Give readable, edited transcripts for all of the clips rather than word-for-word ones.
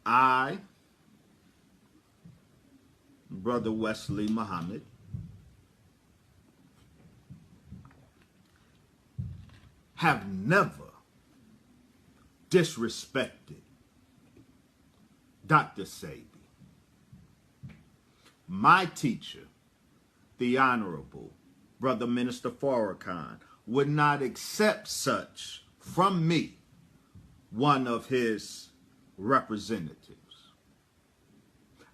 I, Brother Wesley Muhammad, have never disrespected Dr. Sebi. My teacher, the Honorable Brother Minister Farrakhan, would not accept such from me, one of his representatives.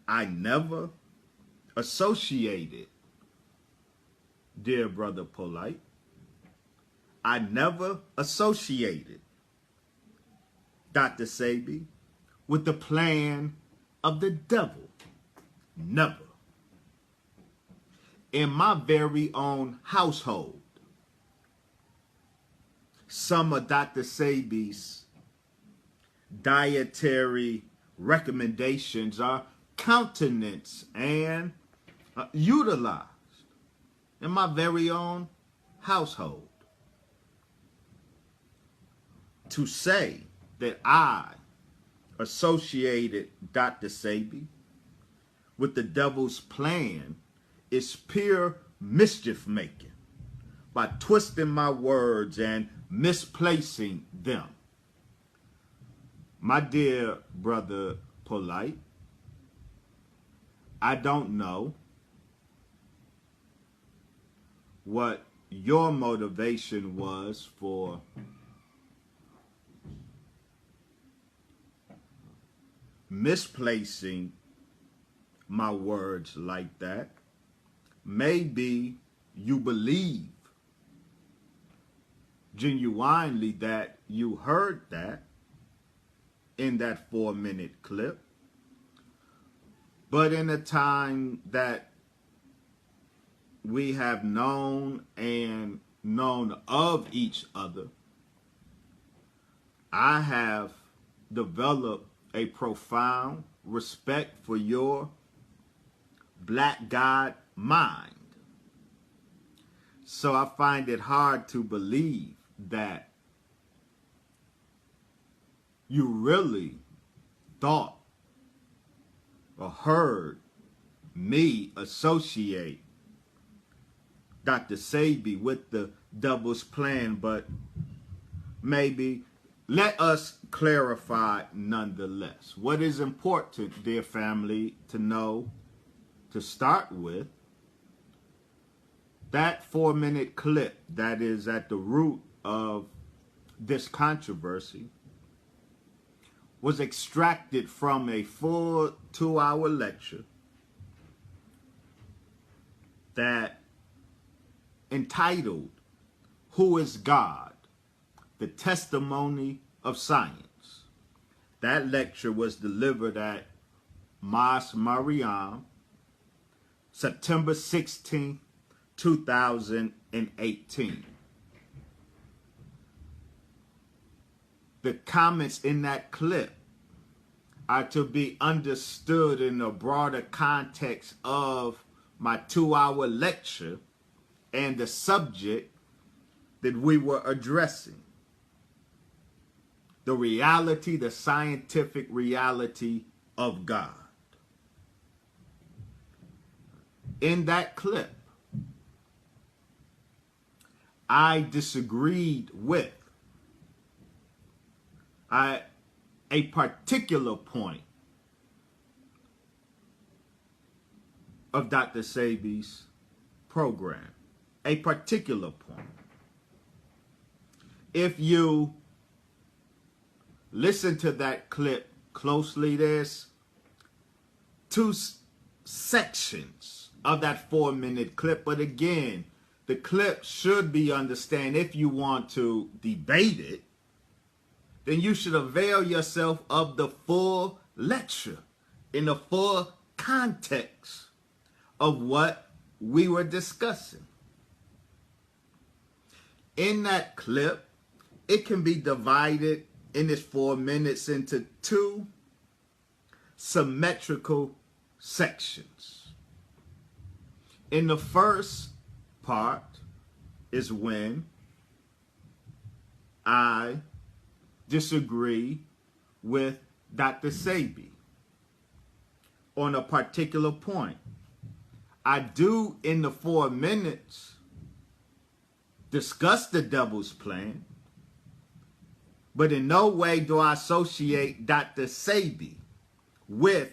I never associated, dear Brother Polight, I never associated Dr. Sebi with the plan of the devil. Never. In my very own household, some of Dr. Sebi's dietary recommendations are countenanced and utilized in my very own household. To say that I associated Dr. Sebi with the devil's plan is pure mischief making by twisting my words and misplacing them. My dear Brother Polight, I don't know what your motivation was for misplacing my words like that. Maybe you believe genuinely that you heard that in that 4-minute clip. But in a time that we have known and known of each other, I have developed a profound respect for your black God mind. So I find it hard to believe that you really thought or heard me associate Dr. Sebi with the devil's plan, but maybe let us clarify nonetheless. What is important, dear family, to know to start with, that 4-minute clip that is at the root of this controversy was extracted from a full 2-hour lecture that entitled, "Who is God? The Testimony of Science." That lecture was delivered at Mas Mariam, September 16, 2018. The comments in that clip are to be understood in the broader context of my 2-hour lecture and the subject that we were addressing. The reality, the scientific reality of God. In that clip, I disagreed with a particular point of Dr. Sebi's program. A particular point. If you listen to that clip closely, there's 2 sections of that 4-minute clip. But again, the clip should be understood. If you want to debate it, then you should avail yourself of the full lecture in the full context of what we were discussing. In that clip, it can be divided in its 4 minutes into 2 symmetrical sections. In the first part is when I disagree with Dr. Sebi on a particular point. I do, in the 4 minutes, discuss the devil's plan, but in no way do I associate Dr. Sebi with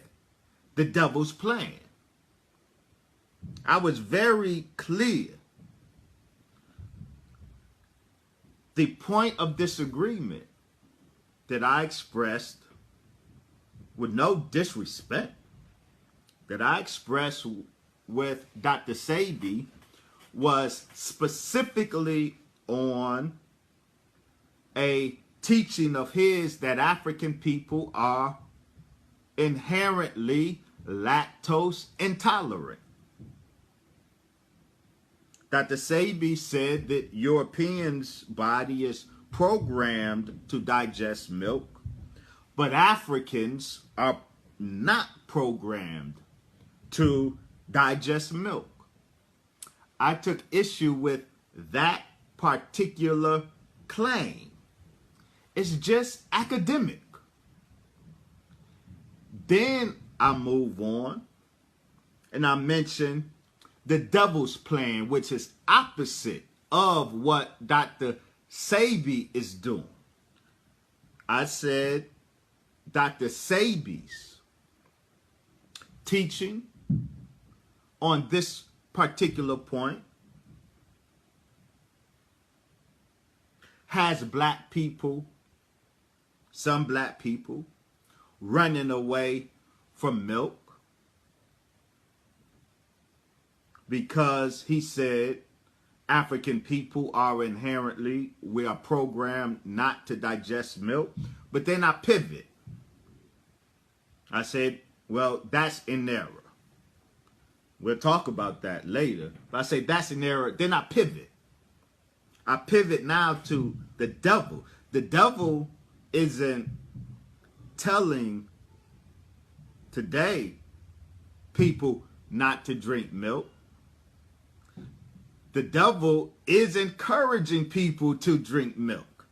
the devil's plan. I was very clear. The point of disagreement that I expressed, with no disrespect, that I expressed with Dr. Sebi was specifically on a teaching of his that African people are inherently lactose intolerant. Dr. Sebi said that Europeans' body is programmed to digest milk, but Africans are not programmed to digest milk. I took issue with that particular claim. It's just academic. Then I move on and I mention the devil's plan, which is opposite of what Dr. Sebi is doing. I said Dr. Sebi's teaching on this particular point has black people, some black people, running away from milk because he said African people are inherently, we are programmed not to digest milk. But then I pivot. I said, well, that's in error. We'll talk about that later. But I say that's an error. Then I pivot. I pivot now to the devil. The devil isn't telling today people not to drink milk. The devil is encouraging people to drink milk.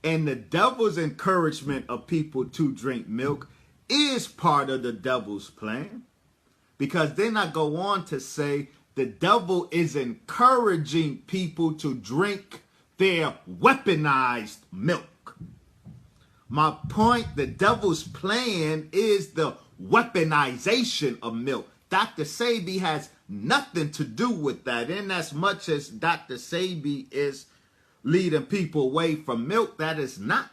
And the devil's encouragement of people to drink milk is part of the devil's plan. Because then I go on to say the devil is encouraging people to drink their weaponized milk. My point, the devil's plan is the weaponization of milk. Dr. Sebi has nothing to do with that. In as much as Dr. Sebi is leading people away from milk, that is not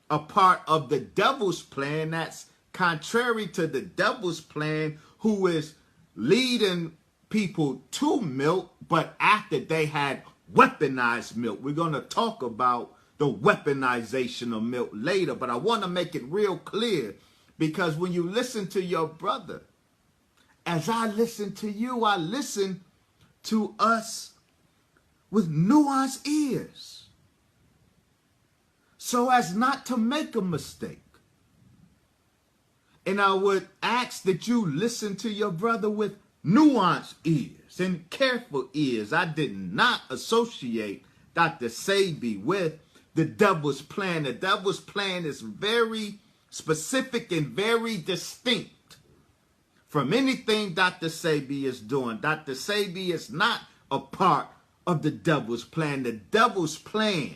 a part of the devil's plan. That's contrary to the devil's plan, who is leading people to milk, but after they had weaponized milk. We're going to talk about the weaponization of milk later, but I want to make it real clear, because when you listen to your brother, as I listen to you, I listen to us with nuanced ears, so as not to make a mistake. And I would ask that you listen to your brother with nuanced ears and careful ears. I did not associate Dr. Sebi with the devil's plan. The devil's plan is very specific and very distinct from anything Dr. Sebi is doing. Dr. Sebi is not a part of the devil's plan. The devil's plan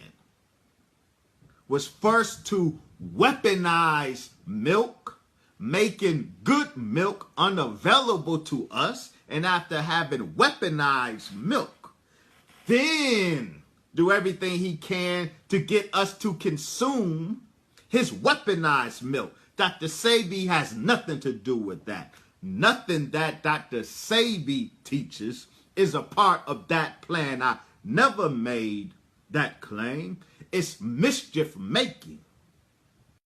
was first to weaponize milk, making good milk unavailable to us, and after having weaponized milk, then do everything he can to get us to consume his weaponized milk. Dr. Sebi has nothing to do with that. Nothing that Dr. Sebi teaches is a part of that plan. I never made that claim. It's mischief making